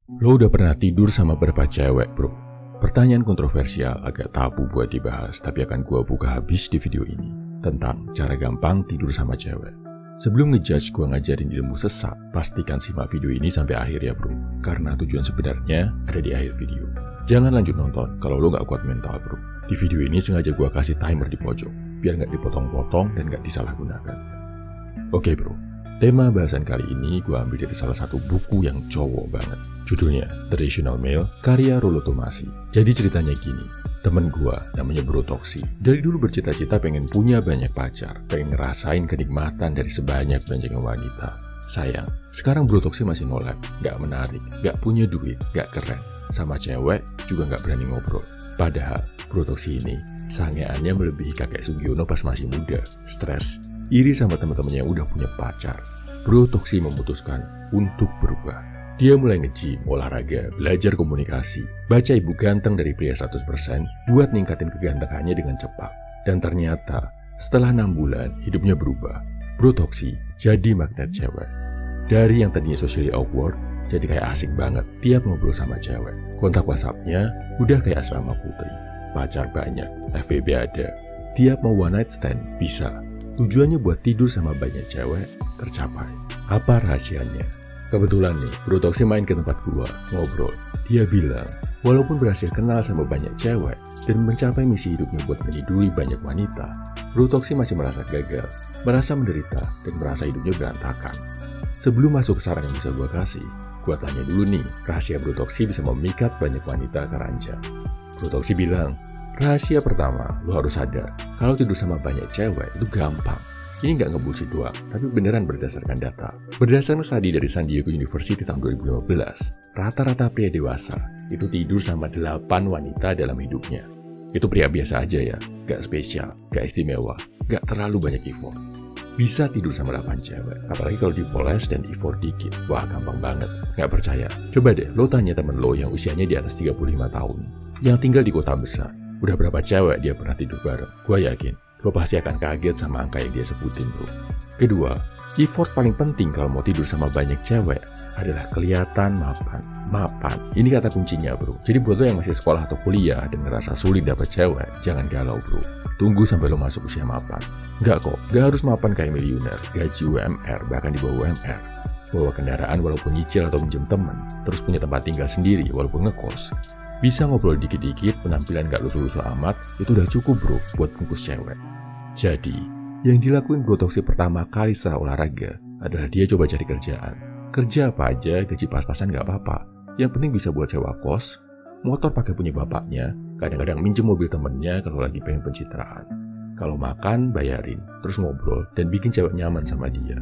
Lo udah pernah tidur sama berapa cewek, bro? Pertanyaan kontroversial agak tabu buat dibahas, tapi akan gua buka habis di video ini tentang cara gampang tidur sama cewek. Sebelum ngejudge gua ngajarin ilmu sesat, pastikan simak video ini sampai akhir ya, bro. Karena tujuan sebenarnya ada di akhir video. Jangan lanjut nonton kalau lo gak kuat mental, bro. Di video ini sengaja gua kasih timer di pojok, biar gak dipotong-potong dan gak disalahgunakan. Oke, bro. Tema bahasan kali ini gue ambil dari salah satu buku yang cowok banget. Judulnya The Rational Male, karya Rollo Tomassi. Jadi ceritanya gini, temen gue namanya Bro Toksi. Dari dulu bercita-cita pengen punya banyak pacar, pengen ngerasain kenikmatan dari sebanyak-banyaknya wanita. Sayang, sekarang Bro Toksi masih nolak, gak menarik, gak punya duit, gak keren. Sama cewek juga gak berani ngobrol. Padahal Bro Toksi ini sangeannya melebihi kakek Sugiono pas masih muda. Stres, iri sama teman-temannya yang udah punya pacar. Bro Toksi memutuskan untuk berubah. Dia mulai nge-gym, olahraga, belajar komunikasi, baca ibu ganteng dari pria 100% buat ningkatin kegantengannya dengan cepat. Dan ternyata setelah 6 bulan hidupnya berubah. Bro Toksi jadi magnet cewek. Dari yang tadinya socially awkward jadi kayak asik banget tiap ngobrol sama cewek. Kontak WhatsApp-nya udah kayak asrama putri. Pacar banyak, FWB ada. Tiap mau one night stand bisa. Tujuannya buat tidur sama banyak cewek tercapai. Apa rahasianya? Kebetulan nih, Bro Toksi main ke tempat gua, ngobrol. Dia bilang, walaupun berhasil kenal sama banyak cewek dan mencapai misi hidupnya buat meniduri banyak wanita, Bro Toksi masih merasa gagal, merasa menderita, dan merasa hidupnya berantakan. Sebelum masuk ke saran yang bisa gua kasih, gua tanya dulu nih, rahasia Bro Toksi bisa memikat banyak wanita ke ranjang. Bro Toksi bilang, rahasia pertama, lo harus sadar, kalau tidur sama banyak cewek itu gampang. Ini nggak ngebullshit doang, tapi beneran berdasarkan data. Berdasarkan studi dari San Diego University tahun 2015, rata-rata pria dewasa itu tidur sama 8 wanita dalam hidupnya. Itu pria biasa aja ya, nggak spesial, nggak istimewa, nggak terlalu banyak effort. Bisa tidur sama 8 cewek, apalagi kalau dipoles dan effort dikit. Wah, gampang banget. Nggak percaya? Coba deh, lo tanya temen lo yang usianya di atas 35 tahun, yang tinggal di kota besar. Udah berapa cewek dia pernah tidur bareng? Gua yakin, lo pasti akan kaget sama angka yang dia sebutin, bro. Kedua, effort paling penting kalau mau tidur sama banyak cewek adalah kelihatan mapan. Ini kata kuncinya, bro. Jadi buat lo yang masih sekolah atau kuliah dan ngerasa sulit dapet cewek, jangan galau, bro. Tunggu sampai lo masuk usia mapan. Nggak kok, nggak harus mapan kayak miliuner, gaji UMR, bahkan di bawah UMR. Bawa kendaraan walaupun nyicil atau minjem temen, terus punya tempat tinggal sendiri walaupun ngekos. Bisa ngobrol dikit-dikit, penampilan gak lusuh-lusuh amat, itu udah cukup, bro, buat bungkus cewek. Jadi, yang dilakuin Bro Toksi pertama kali setelah olahraga adalah dia coba cari kerjaan. Kerja apa aja, gaji pas-pasan gak apa-apa. Yang penting bisa buat sewa kos, motor pakai punya bapaknya, kadang-kadang minjem mobil temennya kalau lagi pengen pencitraan. Kalau makan, bayarin, terus ngobrol, dan bikin cewek nyaman sama dia.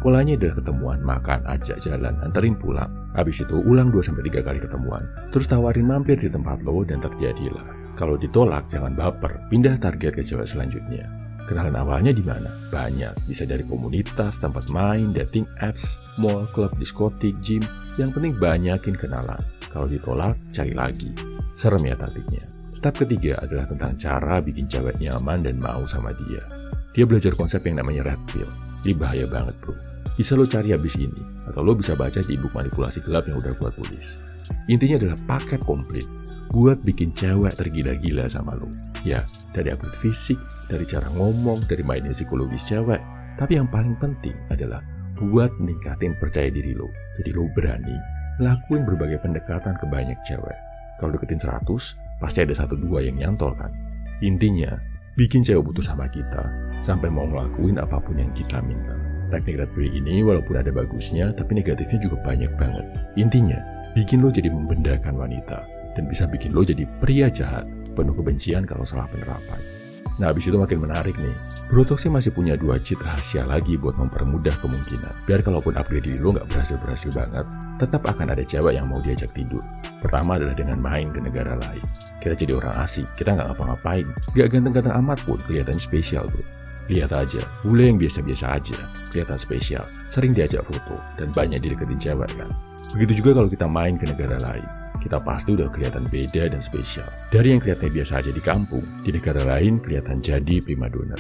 Polanya adalah ketemuan, makan, ajak jalan, anterin pulang. Habis itu ulang 2-3 kali ketemuan. Terus tawarin mampir di tempat lo dan terjadilah. Kalau ditolak jangan baper, pindah target ke cewek selanjutnya. Kenalan awalnya di mana? Banyak, bisa dari komunitas, tempat main, dating apps, mall, klub, diskotik, gym. Yang penting banyakin kenalan. Kalau ditolak, cari lagi. Serem ya taktiknya. Step ketiga adalah tentang cara bikin cewek nyaman dan mau sama dia. Dia belajar konsep yang namanya red pill. Ini bahaya banget, bro. Bisa lo cari habis ini, atau lo bisa baca di ebook manipulasi gelap yang udah gua tulis. Intinya adalah paket komplit buat bikin cewek tergila-gila sama lo. Ya, dari aspek fisik, dari cara ngomong, dari mainnya psikologis cewek. Tapi yang paling penting adalah buat ningkatin percaya diri lo. Jadi lo berani lakuin berbagai pendekatan ke banyak cewek. Kalau deketin 100, pasti ada 1-2 yang nyantol kan. Intinya, bikin cewek butuh sama kita, sampai mau ngelakuin apapun yang kita minta. Teknik red pill ini walaupun ada bagusnya, tapi negatifnya juga banyak banget. Intinya, bikin lo jadi membendakan wanita, dan bisa bikin lo jadi pria jahat, penuh kebencian kalau salah penerapan. Nah, habis itu makin menarik nih. Bro Toksi masih punya 2 cheat rahasia lagi buat mempermudah kemungkinan. Biar kalaupun upgrade diri lo nggak berhasil banget, tetap akan ada cewek yang mau diajak tidur. Pertama adalah dengan main ke negara lain. Kita jadi orang asing, kita nggak ngapa-ngapain. Nggak ganteng-ganteng amat pun, kelihatan spesial, bro. Lihat aja, bule yang biasa-biasa aja, kelihatan spesial, sering diajak foto, dan banyak dideketin cewek kan. Begitu juga kalau kita main ke negara lain, kita pasti udah kelihatan beda dan spesial. Dari yang kelihatannya biasa aja di kampung, di negara lain kelihatan jadi primadona.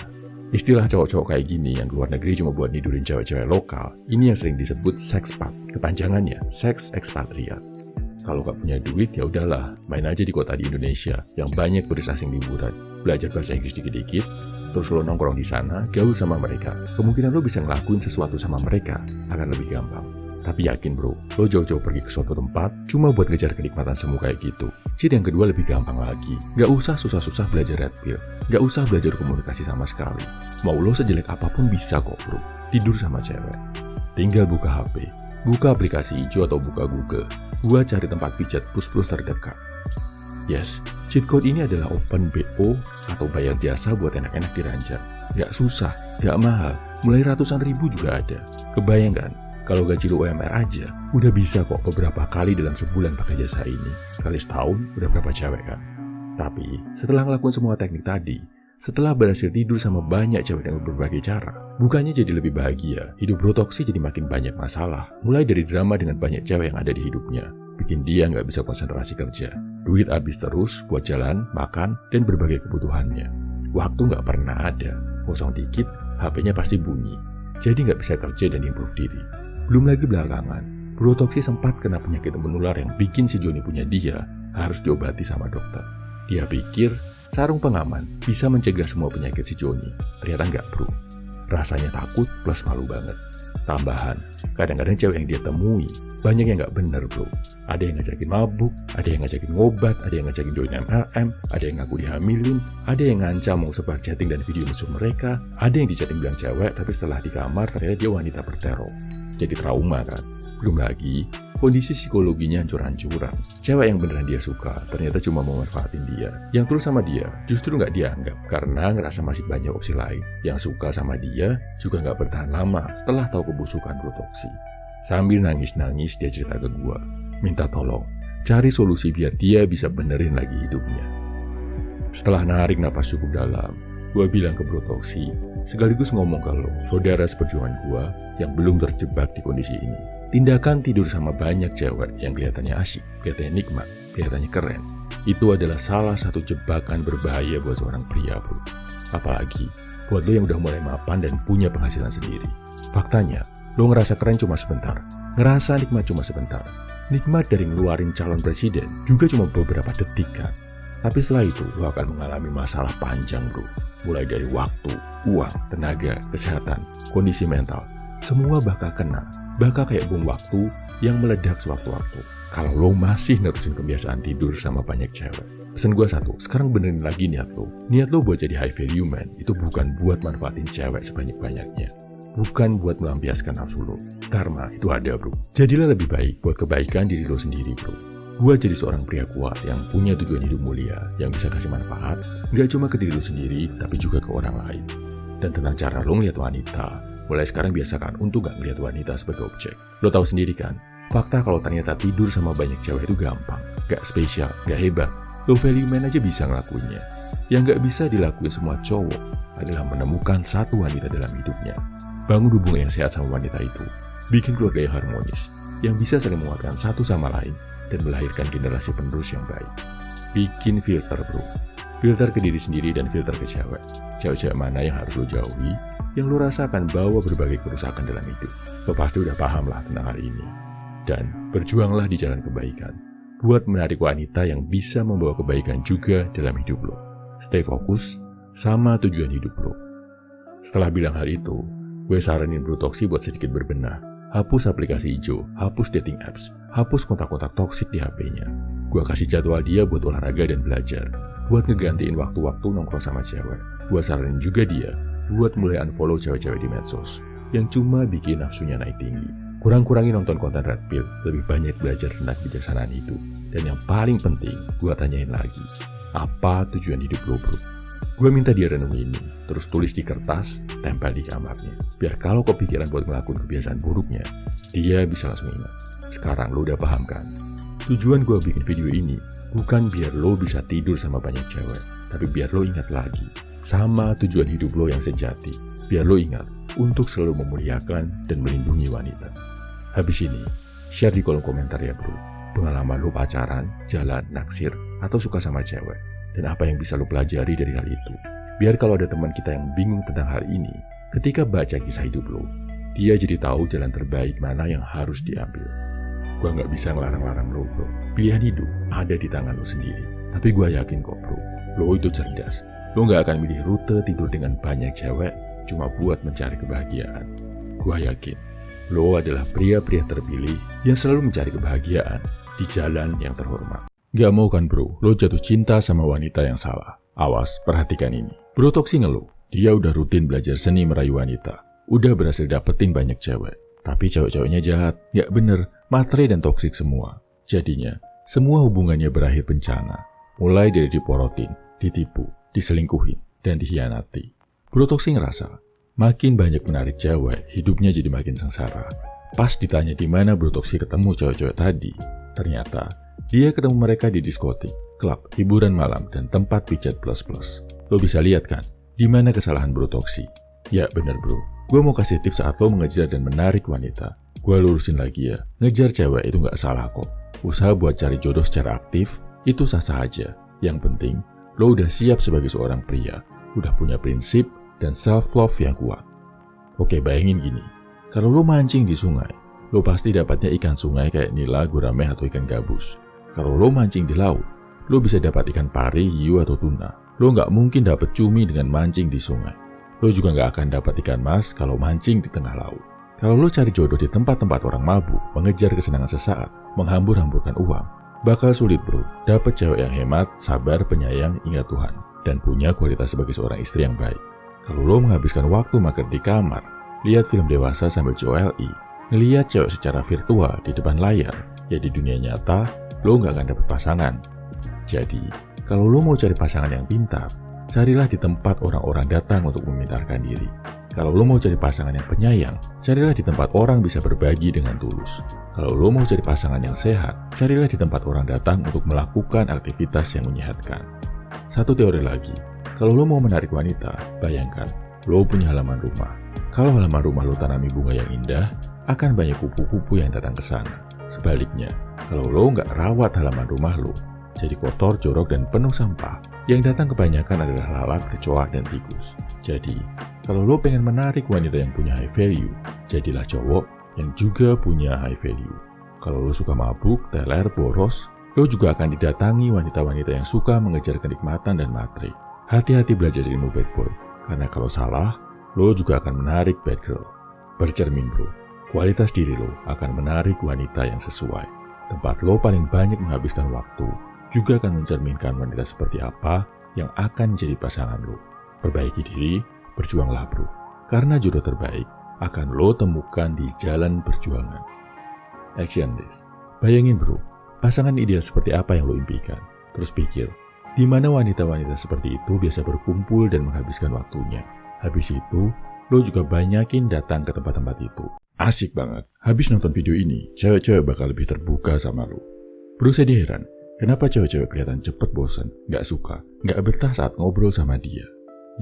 Istilah cowok-cowok kayak gini yang luar negeri cuma buat nidurin cewek-cewek lokal, ini yang sering disebut sexpat, kepanjangannya seks ekspatriat. Kalau nggak punya duit, ya udahlah, main aja di kota di Indonesia yang banyak turis asing liburan. Belajar bahasa Inggris dikit-dikit, terus lo nongkrong di sana, gaul sama mereka. Kemungkinan lo bisa ngelakuin sesuatu sama mereka akan lebih gampang. Tapi yakin bro, lo jauh-jauh pergi ke suatu tempat cuma buat ngejar kenikmatan semu kayak gitu. Cheat yang kedua lebih gampang lagi. Gak usah susah-susah belajar red pill. Gak usah belajar komunikasi sama sekali. Mau lo sejelek apapun bisa kok bro. Tidur sama cewek. Tinggal buka HP, buka aplikasi hijau atau buka Google, buat cari tempat pijat plus-plus terdekat. Yes, cheat code ini adalah open BO atau bayar jasa buat enak-enak diranjang. Gak susah, gak mahal, mulai ratusan ribu juga ada. Kebayang kan? Kalau gaji lo UMR aja, udah bisa kok beberapa kali dalam sebulan pakai jasa ini. Kali setahun, udah berapa cewek kan? Tapi, setelah ngelakuin semua teknik tadi, setelah berhasil tidur sama banyak cewek dengan berbagai cara, bukannya jadi lebih bahagia, hidup Bro Toksi jadi makin banyak masalah. Mulai dari drama dengan banyak cewek yang ada di hidupnya, bikin dia nggak bisa konsentrasi kerja. Duit habis terus buat jalan, makan, dan berbagai kebutuhannya. Waktu nggak pernah ada, kosong dikit, HP-nya pasti bunyi. Jadi nggak bisa kerja dan improve diri. Belum lagi belakangan, Bro Toksi sempat kena penyakit menular yang bikin si Joni punya dia harus diobati sama dokter. Dia pikir sarung pengaman bisa mencegah semua penyakit si Joni. Ternyata nggak bro. Rasanya takut plus malu banget. Tambahan, kadang-kadang cewek yang dia temui banyak yang nggak bener bro. Ada yang ngajakin mabuk, ada yang ngajakin ngobat, ada yang ngajakin join MLM, ada yang ngaku dihamilin, ada yang ngancam mau sebar chatting dan video mesum mereka, ada yang di-chatting bilang cewek tapi setelah di kamar ternyata dia wanita berteror. Jadi trauma kan. Belum lagi kondisi psikologinya hancur-hancuran. Cewek yang beneran dia suka ternyata cuma mau manfaatin dia. Yang tulus sama dia justru nggak dianggap karena ngerasa masih banyak opsi lain. Yang suka sama dia juga nggak bertahan lama setelah tahu kebusukan Bro Toksi. Sambil nangis-nangis dia cerita ke gua, minta tolong cari solusi biar dia bisa benerin lagi hidupnya. Setelah narik napas cukup dalam, gua bilang ke Bro Toksi, sekaligus ngomong ke lo, saudara seperjuangan gua yang belum terjebak di kondisi ini. Tindakan tidur sama banyak cewek yang kelihatannya asyik, kelihatannya nikmat, kelihatannya keren, itu adalah salah satu jebakan berbahaya buat seorang pria bro. Apalagi buat lo yang udah mulai mapan dan punya penghasilan sendiri. Faktanya, lo ngerasa keren cuma sebentar, ngerasa nikmat cuma sebentar. Nikmat dari ngeluarin calon presiden juga cuma beberapa detik kan. Tapi setelah itu, lo akan mengalami masalah panjang bro. Mulai dari waktu, uang, tenaga, kesehatan, kondisi mental. Semua bakal kena, bakal kayak bom waktu yang meledak sewaktu-waktu. Kalau lo masih nerusin kebiasaan tidur sama banyak cewek. Pesan gue satu, sekarang benerin lagi niat lo. Niat lo buat jadi high value man, itu bukan buat manfaatin cewek sebanyak-banyaknya. Bukan buat melampiaskan nafsu lo. Karma itu ada bro. Jadilah lebih baik buat kebaikan diri lo sendiri bro. Gue jadi seorang pria kuat yang punya tujuan hidup mulia, yang bisa kasih manfaat, nggak cuma ke diri lo sendiri, tapi juga ke orang lain. Dan tentang cara lo ngeliat wanita, mulai sekarang biasakan untuk gak ngeliat wanita sebagai objek. Lo tahu sendiri kan, fakta kalau ternyata tidur sama banyak cewek itu gampang, gak spesial, gak hebat. Low value man aja bisa ngelakuinnya. Yang gak bisa dilakuin semua cowok adalah menemukan satu wanita dalam hidupnya. Bangun hubungan yang sehat sama wanita itu, bikin keluarga yang harmonis, yang bisa saling menguatkan satu sama lain, dan melahirkan generasi penerus yang baik. Bikin filter bro. Filter ke diri sendiri dan filter ke cewek. Cewek-cewek mana yang harus lo jauhi, yang lo rasakan bawa berbagai kerusakan dalam hidup. Lo pasti udah paham lah tentang hal ini. Dan berjuanglah di jalan kebaikan, buat menarik wanita yang bisa membawa kebaikan juga dalam hidup lo. Stay fokus sama tujuan hidup lo. Setelah bilang hal itu, gue saranin Bro Toksi buat sedikit berbenah. Hapus aplikasi hijau, hapus dating apps, hapus kontak-kontak toksik di HP-nya. Gue kasih jadwal dia buat olahraga dan belajar, buat ngegantiin waktu-waktu nongkrong sama cewek. Gue saranin juga dia buat mulai unfollow cewek-cewek di medsos yang cuma bikin nafsunya naik tinggi. Kurang-kurangi nonton konten red pill, lebih banyak belajar tentang kebijaksanaan hidup. Dan yang paling penting, gue tanyain lagi, apa tujuan hidup lo bro? Gue minta dia renungi ini, terus tulis di kertas, tempel di kamarnya. Biar kalau kepikiran buat ngelakuin kebiasaan buruknya, dia bisa langsung ingat. Sekarang lo udah paham kan? Tujuan gue bikin video ini bukan biar lo bisa tidur sama banyak cewek, tapi biar lo ingat lagi sama tujuan hidup lo yang sejati. Biar lo ingat untuk selalu memuliakan dan melindungi wanita. Habis ini, share di kolom komentar ya bro. Pengalaman lo pacaran, jalan, naksir, atau suka sama cewek. Dan apa yang bisa lo pelajari dari hal itu. Biar kalau ada teman kita yang bingung tentang hal ini, ketika baca kisah hidup lo, dia jadi tahu jalan terbaik mana yang harus diambil. Gua nggak bisa ngelarang-larang lo bro. pilihan hidup ada di tangan lo sendiri. Tapi gue yakin kok bro, lo itu cerdas. Lo gak akan milih rute tidur dengan banyak cewek cuma buat mencari kebahagiaan. Gue yakin lo adalah pria-pria terpilih yang selalu mencari kebahagiaan di jalan yang terhormat. Gak mau kan bro, lo jatuh cinta sama wanita yang salah. Awas, perhatikan ini. Bro Toksi ngeluh, dia udah rutin belajar seni merayu wanita, udah berhasil dapetin banyak cewek. Tapi cewek-ceweknya jahat, gak bener, matre dan toksik semua. Jadinya, semua hubungannya berakhir bencana. Mulai dari diporotin, ditipu, diselingkuhin, dan dikhianati. Bro Toksi ngerasa, makin banyak menarik cewek, hidupnya jadi makin sengsara. Pas ditanya di mana Bro Toksi ketemu cewek-cewek tadi, ternyata dia ketemu mereka di diskotik, klub, hiburan malam, dan tempat pijat plus-plus. Lo bisa lihat kan, di mana kesalahan Bro Toksi? Ya bener bro, gue mau kasih tips saat lo mengejar dan menarik wanita. Gue lurusin lagi ya, ngejar cewek itu gak salah kok. Usaha buat cari jodoh secara aktif, itu sah-sah aja. Yang penting, lo udah siap sebagai seorang pria, udah punya prinsip dan self-love yang kuat. Oke, bayangin gini, kalau lo mancing di sungai, lo pasti dapatnya ikan sungai kayak nila, gurame, atau ikan gabus. Kalau lo mancing di laut, lo bisa dapat ikan pari, hiu, atau tuna. Lo nggak mungkin dapat cumi dengan mancing di sungai. Lo juga nggak akan dapat ikan mas kalau mancing di tengah laut. Kalau lo cari jodoh di tempat-tempat orang mabuk, mengejar kesenangan sesaat, menghambur-hamburkan uang, bakal sulit bro. Dapat cewek yang hemat, sabar, penyayang, ingat Tuhan, dan punya kualitas sebagai seorang istri yang baik. Kalau lo menghabiskan waktu mager di kamar, lihat film dewasa sambil COLI, ngelihat cewek secara virtual di depan layar, ya di dunia nyata, lo nggak akan dapat pasangan. Jadi, kalau lo mau cari pasangan yang pintar, carilah di tempat orang-orang datang untuk memintarkan diri. Kalau lo mau cari pasangan yang penyayang, carilah di tempat orang bisa berbagi dengan tulus. Kalau lo mau cari pasangan yang sehat, carilah di tempat orang datang untuk melakukan aktivitas yang menyehatkan. Satu teori lagi, kalau lo mau menarik wanita, bayangkan, lo punya halaman rumah. Kalau halaman rumah lo tanami bunga yang indah, akan banyak kupu-kupu yang datang ke sana. Sebaliknya, kalau lo nggak rawat halaman rumah lo, jadi kotor, jorok, dan penuh sampah. Yang datang kebanyakan adalah lalat, kecoa, dan tikus. Jadi, kalau lo pengen menarik wanita yang punya high value, jadilah cowok yang juga punya high value. Kalau lo suka mabuk, teler, boros, lo juga akan didatangi wanita-wanita yang suka mengejar kenikmatan dan matre. Hati-hati belajar ilmu bad boy, karena kalau salah, lo juga akan menarik bad girl. Bercermin bro, kualitas diri lo akan menarik wanita yang sesuai. Tempat lo paling banyak menghabiskan waktu, juga akan mencerminkan wanita seperti apa yang akan jadi pasangan lo. Perbaiki diri, berjuanglah bro. Karena jodoh terbaik akan lo temukan di jalan perjuangan. Action this. Bayangin bro, pasangan ideal seperti apa yang lo impikan. Terus pikir, di mana wanita-wanita seperti itu biasa berkumpul dan menghabiskan waktunya. Habis itu, lo juga banyakin datang ke tempat-tempat itu. Asik banget. Habis nonton video ini, cewek-cewek bakal lebih terbuka sama lo. Bro, saya heran. Kenapa cewek-cewek kelihatan cepet bosan, gak suka, gak betah saat ngobrol sama dia.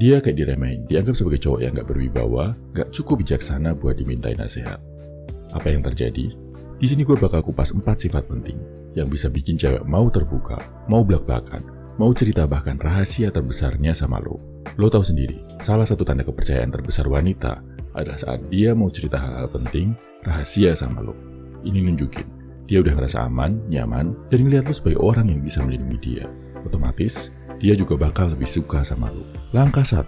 Dia kayak diremehin, dianggap sebagai cowok yang gak berwibawa, gak cukup bijaksana buat dimintai nasihat. Apa yang terjadi? Di sini gue bakal kupas 4 sifat penting yang bisa bikin cewek mau terbuka, mau belak-belakan, mau cerita bahkan rahasia terbesarnya sama lo. Lo tahu sendiri, salah satu tanda kepercayaan terbesar wanita adalah saat dia mau cerita hal-hal penting, rahasia sama lo. Ini nunjukin dia udah ngerasa aman, nyaman, dan ngeliat lo sebagai orang yang bisa melindungi dia. Otomatis, dia juga bakal lebih suka sama lo. Langkah 1,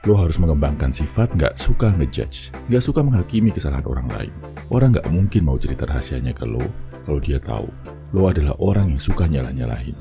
lo harus mengembangkan sifat nggak suka ngejudge, nggak suka menghakimi kesalahan orang lain. Orang nggak mungkin mau cerita rahasianya ke lo kalau dia tahu lo adalah orang yang suka nyalah-nyalahin.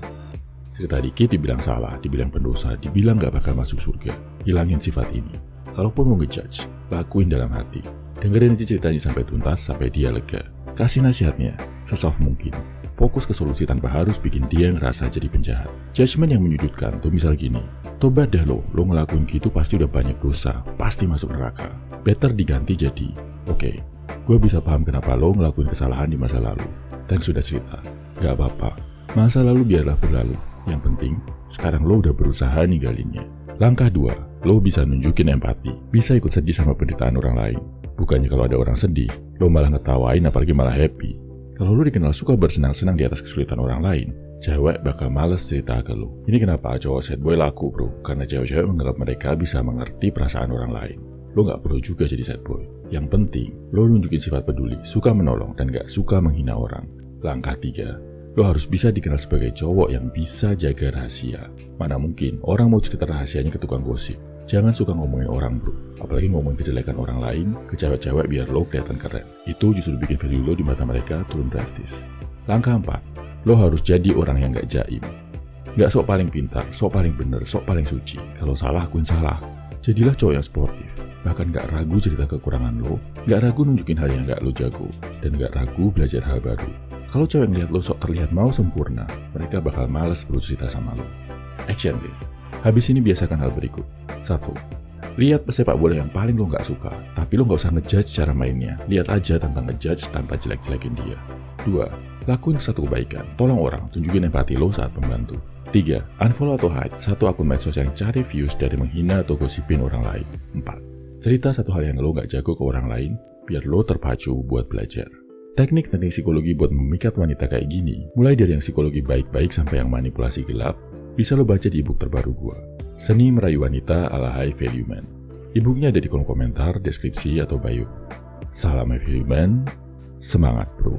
Cerita dikit dibilang salah, dibilang pendosa, dibilang nggak bakal masuk surga. Hilangin sifat ini. Kalaupun mau ngejudge, lakuin dalam hati. Dengerin aja ceritanya sampai tuntas, sampai dia lega. Kasih nasihatnya sesoft mungkin. Fokus ke solusi tanpa harus bikin dia ngerasa jadi penjahat. Judgment yang menyudutkan tuh misal gini, tobat dah lo ngelakuin gitu pasti udah banyak dosa, pasti masuk neraka. Better diganti jadi, oke, gue bisa paham kenapa lo ngelakuin kesalahan di masa lalu. Dan sudah cerita, gak apa-apa, masa lalu biarlah berlalu. Yang penting, sekarang lo udah berusaha ninggalinnya. Langkah 2, lo bisa nunjukin empati, bisa ikut sedih sama penderitaan orang lain. Bukannya kalau ada orang sedih, lo malah ngetawain apalagi malah happy. Kalau lo dikenal suka bersenang-senang di atas kesulitan orang lain, cewek bakal males cerita ke lo. Ini kenapa cowok sad boy laku bro, karena cewek-cewek menganggap mereka bisa mengerti perasaan orang lain. Lo gak perlu juga jadi sad boy. Yang penting, lo nunjukin sifat peduli, suka menolong, dan gak suka menghina orang. Langkah 3, Lo harus bisa dikenal sebagai cowok yang bisa jaga rahasia. Mana mungkin orang mau cerita rahasianya ke tukang gosip. Jangan suka ngomongin orang bro, apalagi ngomongin kejelekan orang lain ke cewek-cewek biar lo kelihatan keren. Itu justru bikin value lo di mata mereka turun drastis. Langkah 4, lo harus jadi orang yang gak jaim. Gak sok paling pintar, sok paling bener, sok paling suci. Kalau salah, akuin salah. Jadilah cowok yang sportif, bahkan gak ragu cerita kekurangan lo, gak ragu nunjukin hal yang gak lo jago, dan gak ragu belajar hal baru. Kalau cewek ngeliat lo sok terlihat mau sempurna, mereka bakal males bro cerita sama lo. Action please. Habis ini biasakan hal berikut. 1. Lihat pesepak bola yang paling lo gak suka, tapi lo gak usah ngejudge cara mainnya. Lihat aja tentang ngejudge tanpa jelek-jelekin dia. 2. Lakuin satu kebaikan, tolong orang, tunjukin empati lo saat membantu. 3. Unfollow atau hide satu akun medsos yang cari views dari menghina atau gosipin orang lain. 4. Cerita satu hal yang lo gak jago ke orang lain, biar lo terpacu buat belajar. Teknik-teknik psikologi buat memikat wanita kayak gini, mulai dari yang psikologi baik-baik sampai yang manipulasi gelap, bisa lo baca di ebook terbaru gua, Seni Merayu Wanita ala High Value Man. Ebooknya ada di kolom komentar, deskripsi, atau bio. Salam High Value Man, semangat bro.